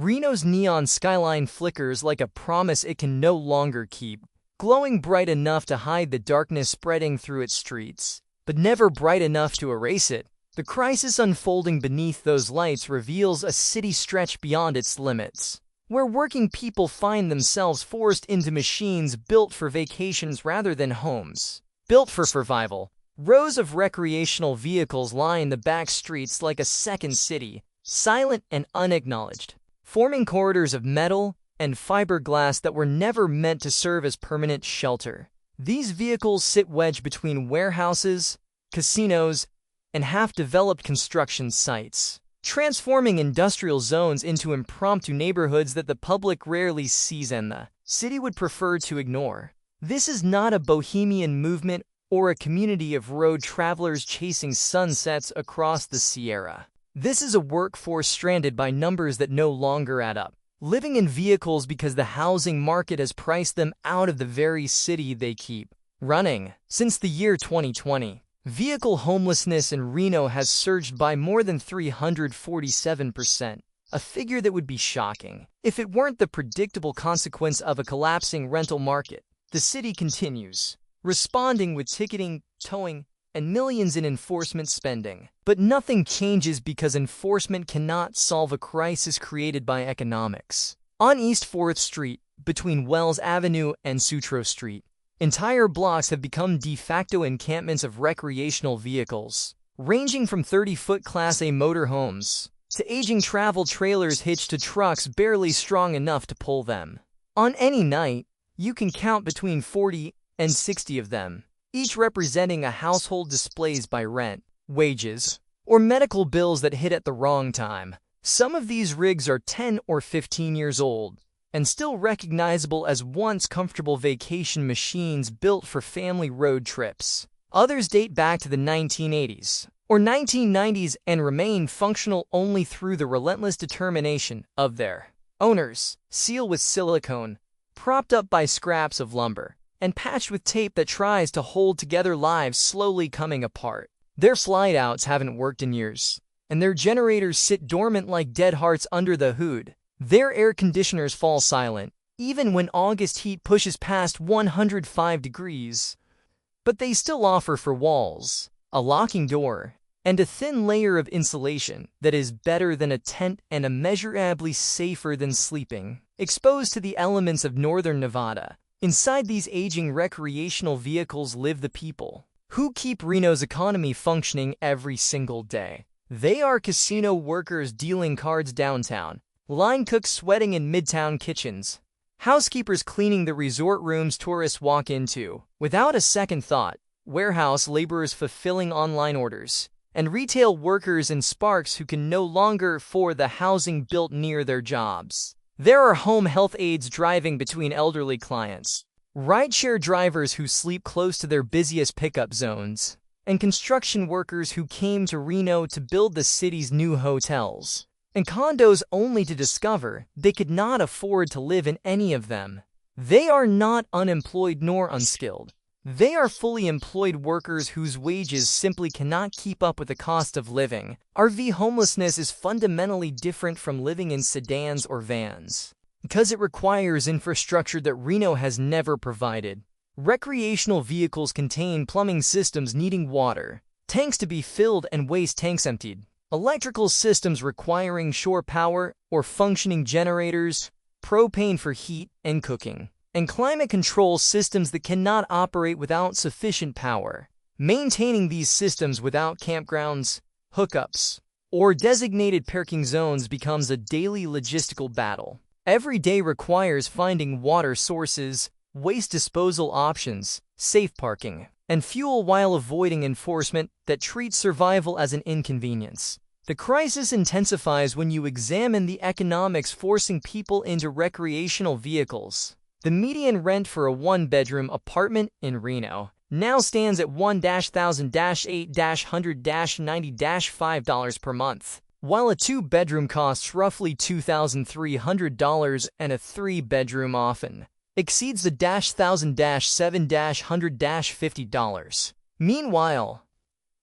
Reno's neon skyline flickers like a promise it can no longer keep, glowing bright enough to hide the darkness spreading through its streets, but never bright enough to erase it. The crisis unfolding beneath those lights reveals a city stretched beyond its limits, where working people find themselves forced into machines built for vacations rather than homes, built for survival. Rows of recreational vehicles line the back streets like a second city, silent and unacknowledged, forming corridors of metal and fiberglass that were never meant to serve as permanent shelter. These vehicles sit wedged between warehouses, casinos, and half-developed construction sites, transforming industrial zones into impromptu neighborhoods that the public rarely sees and the city would prefer to ignore. This is not a bohemian movement or a community of road travelers chasing sunsets across the Sierra. This is a workforce stranded by numbers that no longer add up, living in vehicles because the housing market has priced them out of the very city they keep running. Since the year 2020, vehicle homelessness in Reno has surged by more than 347%, a figure that would be shocking if it weren't the predictable consequence of a collapsing rental market. The city continues, responding with ticketing, towing, and millions in enforcement spending. But nothing changes because enforcement cannot solve a crisis created by economics. On East 4th Street, between Wells Avenue and Sutro Street, entire blocks have become de facto encampments of recreational vehicles, ranging from 30-foot Class A motorhomes to aging travel trailers hitched to trucks barely strong enough to pull them. On any night, you can count between 40 and 60 of them, each representing a household displaced by rent, wages, or medical bills that hit at the wrong time. Some of these rigs are 10 or 15 years old, and still recognizable as once comfortable vacation machines built for family road trips. Others date back to the 1980s or 1990s and remain functional only through the relentless determination of their owners, sealed with silicone, propped up by scraps of lumber, and patched with tape that tries to hold together lives slowly coming apart. Their flight-outs haven't worked in years, and their generators sit dormant like dead hearts under the hood. Their air conditioners fall silent, even when August heat pushes past 105 degrees. But they still offer four walls, a locking door, and a thin layer of insulation that is better than a tent and immeasurably safer than sleeping exposed to the elements of northern Nevada. Inside these aging recreational vehicles live the people who keep Reno's economy functioning every single day. They are casino workers dealing cards downtown, line cooks sweating in midtown kitchens, housekeepers cleaning the resort rooms tourists walk into without a second thought, warehouse laborers fulfilling online orders, and retail workers and sparks who can no longer afford the housing built near their jobs. There are home health aides driving between elderly clients, rideshare drivers who sleep close to their busiest pickup zones, and construction workers who came to Reno to build the city's new hotels and condos only to discover they could not afford to live in any of them. They are not unemployed nor unskilled. They are fully employed workers whose wages simply cannot keep up with the cost of living. RV homelessness is fundamentally different from living in sedans or vans, because it requires infrastructure that Reno has never provided. Recreational vehicles contain plumbing systems needing water, tanks to be filled and waste tanks emptied, electrical systems requiring shore power or functioning generators, propane for heat and cooking, and climate control systems that cannot operate without sufficient power. Maintaining these systems without campgrounds, hookups, or designated parking zones becomes a daily logistical battle. Every day requires finding water sources, waste disposal options, safe parking, and fuel while avoiding enforcement that treats survival as an inconvenience. The crisis intensifies when you examine the economics forcing people into recreational vehicles. The median rent for a one-bedroom apartment in Reno now stands at $1,000-$800-$90-$5 per month, while a two-bedroom costs roughly $2,300 and a three-bedroom often exceeds the $1,000-$700-$50. Meanwhile,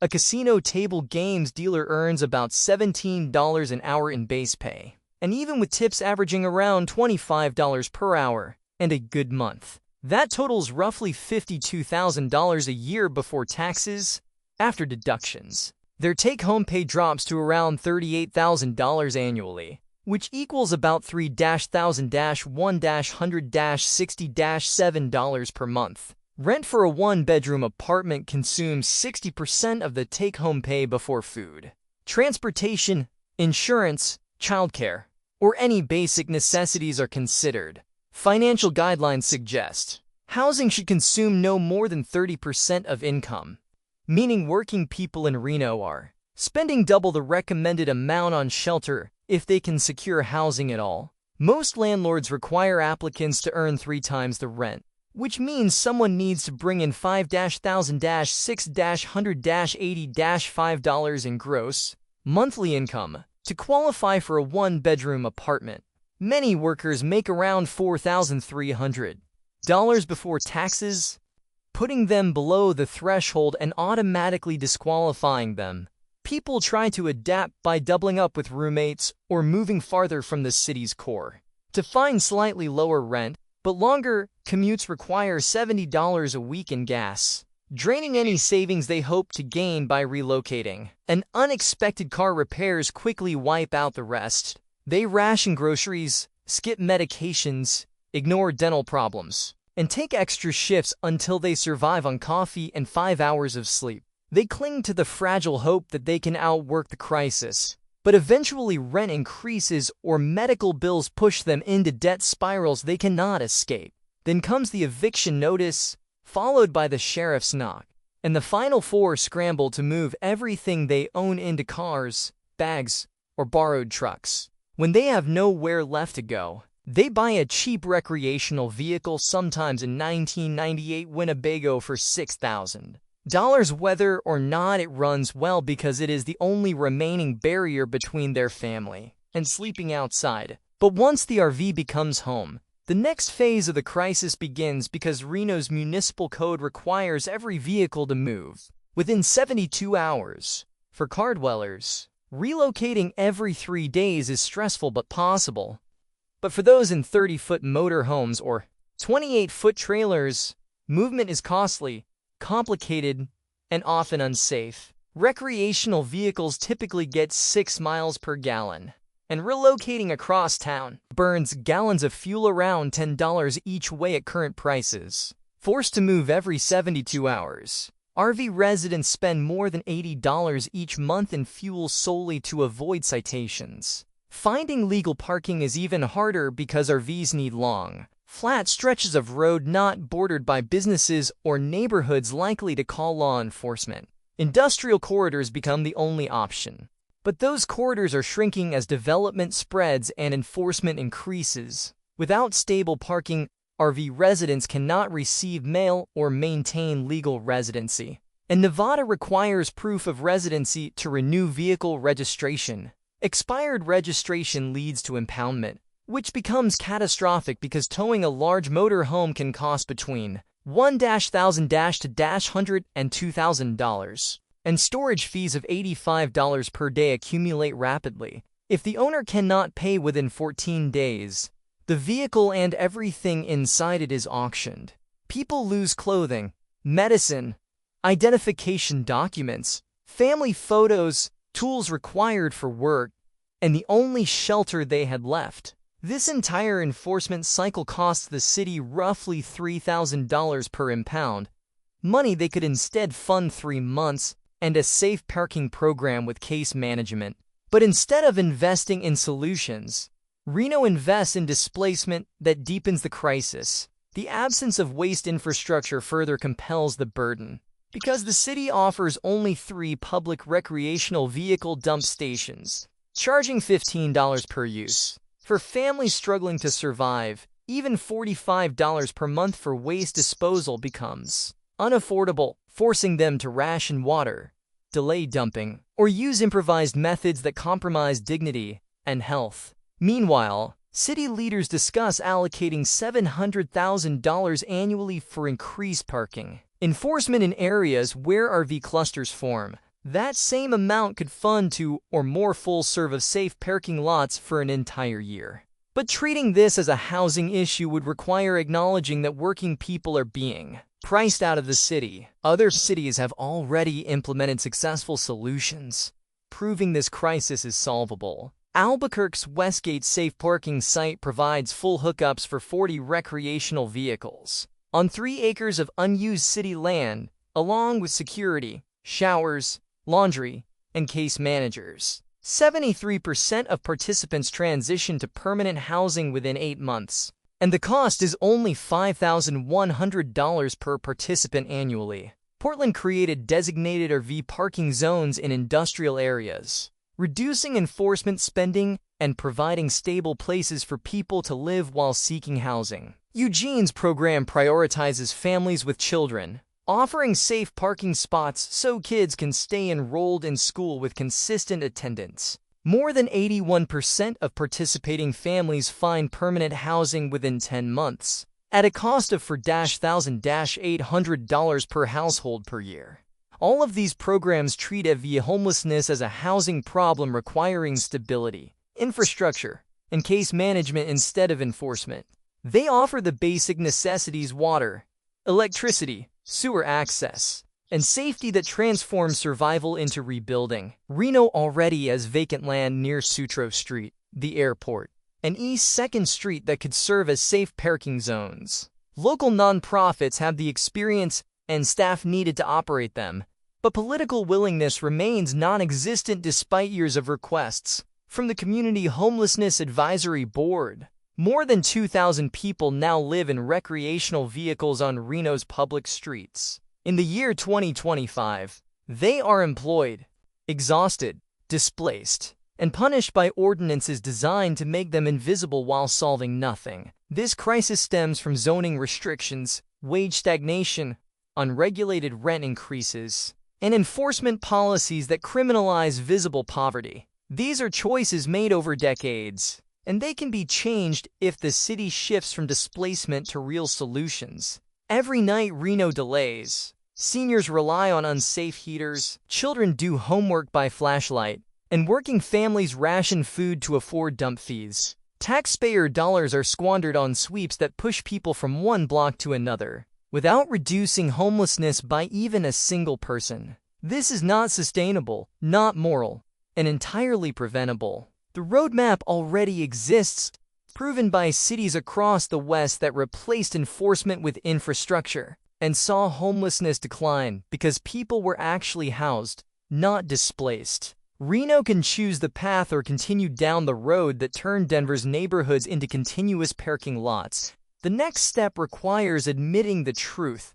a casino table games dealer earns about $17 an hour in base pay and even with tips averaging around $25 per hour and a good month, that totals roughly $52,000 a year before taxes. After deductions, their take-home pay drops to around $38,000 annually, which equals about $3,000-$160-$7 per month. Rent for a one-bedroom apartment consumes 60% of the take-home pay before food, transportation, insurance, childcare, or any basic necessities are considered. Financial guidelines suggest housing should consume no more than 30% of income, meaning working people in Reno are spending double the recommended amount on shelter if they can secure housing at all. Most landlords require applicants to earn 3 times the rent, which means someone needs to bring in $5,000-$6,180-$5 in gross monthly income to qualify for a one-bedroom apartment. Many workers make around $4,300 before taxes, putting them below the threshold and automatically disqualifying them. People try to adapt by doubling up with roommates or moving farther from the city's core to find slightly lower rent, but longer commutes require $70 a week in gas, draining any savings they hope to gain by relocating. And unexpected car repairs quickly wipe out the rest. They ration groceries, skip medications, ignore dental problems, and take extra shifts until they survive on coffee and 5 hours of sleep. They cling to the fragile hope that they can outwork the crisis, but eventually rent increases or medical bills push them into debt spirals they cannot escape. Then comes the eviction notice, followed by the sheriff's knock, and the final 4 scramble to move everything they own into cars, bags, or borrowed trucks. When they have nowhere left to go, they buy a cheap recreational vehicle, sometimes a 1998 Winnebago, for $6,000. Whether or not it runs well, because it is the only remaining barrier between their family and sleeping outside. But once the RV becomes home, the next phase of the crisis begins, because Reno's municipal code requires every vehicle to move within 72 hours. For car dwellers, relocating every 3 days is stressful but possible. But for those in 30-foot motorhomes or 28-foot trailers, movement is costly, complicated, and often unsafe. Recreational vehicles typically get 6 miles per gallon, and relocating across town burns gallons of fuel, around $10 each way at current prices. Forced to move every 72 hours, RV residents spend more than $80 each month in fuel solely to avoid citations. Finding legal parking is even harder, because RVs need long, flat stretches of road not bordered by businesses or neighborhoods likely to call law enforcement. Industrial corridors become the only option, but those corridors are shrinking as development spreads and enforcement increases. Without stable parking, RV residents cannot receive mail or maintain legal residency. And Nevada requires proof of residency to renew vehicle registration. Expired registration leads to impoundment, which becomes catastrophic because towing a large motor home can cost between $1,000 and $2,000, and storage fees of $85 per day accumulate rapidly. If the owner cannot pay within 14 days, the vehicle and everything inside it is auctioned. People lose clothing, medicine, identification documents, family photos, tools required for work, and the only shelter they had left. This entire enforcement cycle costs the city roughly $3,000 per impound, money they could instead fund 3 months and a safe parking program with case management. But instead of investing in solutions, Reno invests in displacement that deepens the crisis. The absence of waste infrastructure further compels the burden, because the city offers only 3 public recreational vehicle dump stations, charging $15 per use. For families struggling to survive, even $45 per month for waste disposal becomes unaffordable, forcing them to ration water, delay dumping, or use improvised methods that compromise dignity and health. Meanwhile, city leaders discuss allocating $700,000 annually for increased parking enforcement in areas where RV clusters form. That same amount could fund 2 or more full-serve of safe parking lots for an entire year. But treating this as a housing issue would require acknowledging that working people are being priced out of the city. Other cities have already implemented successful solutions, proving this crisis is solvable. Albuquerque's Westgate Safe Parking site provides full hookups for 40 recreational vehicles on 3 acres of unused city land, along with security, showers, laundry, and case managers. 73% of participants transition to permanent housing within 8 months, and the cost is only $5,100 per participant annually. Portland created designated RV parking zones in industrial areas, reducing enforcement spending and providing stable places for people to live while seeking housing. Eugene's program prioritizes families with children, offering safe parking spots so kids can stay enrolled in school with consistent attendance. More than 81% of participating families find permanent housing within 10 months, at a cost of $4,800 per household per year. All of these programs treat RV homelessness as a housing problem requiring stability, infrastructure, and case management instead of enforcement. They offer the basic necessities: water, electricity, sewer access, and safety that transforms survival into rebuilding. Reno already has vacant land near Sutro Street, the airport, and East 2nd Street that could serve as safe parking zones. Local nonprofits have the experience and staff needed to operate them, but political willingness remains non-existent despite years of requests from the Community Homelessness Advisory Board. More than 2,000 people now live in recreational vehicles on Reno's public streets. In the year 2025, they are employed, exhausted, displaced, and punished by ordinances designed to make them invisible while solving nothing. This crisis stems from zoning restrictions, wage stagnation, unregulated rent increases, and enforcement policies that criminalize visible poverty. These are choices made over decades, and they can be changed if the city shifts from displacement to real solutions. Every night Reno delays. Seniors rely on unsafe heaters, children do homework by flashlight, and working families ration food to afford dump fees. Taxpayer dollars are squandered on sweeps that push people from one block to another, without reducing homelessness by even a single person. This is not sustainable, not moral, and entirely preventable. The roadmap already exists, proven by cities across the West that replaced enforcement with infrastructure and saw homelessness decline because people were actually housed, not displaced. Reno can choose the path or continue down the road that turned Denver's neighborhoods into continuous parking lots. The next step requires admitting the truth.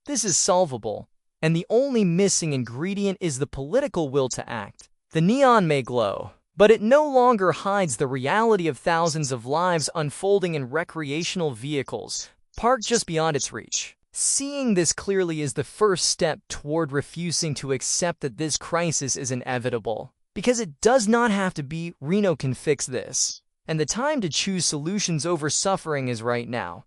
This is solvable, and the only missing ingredient is the political will to act. The neon may glow, but it no longer hides the reality of thousands of lives unfolding in recreational vehicles, parked just beyond its reach. Seeing this clearly is the first step toward refusing to accept that this crisis is inevitable. Because it does not have to be. Reno can fix this. And the time to choose solutions over suffering is right now.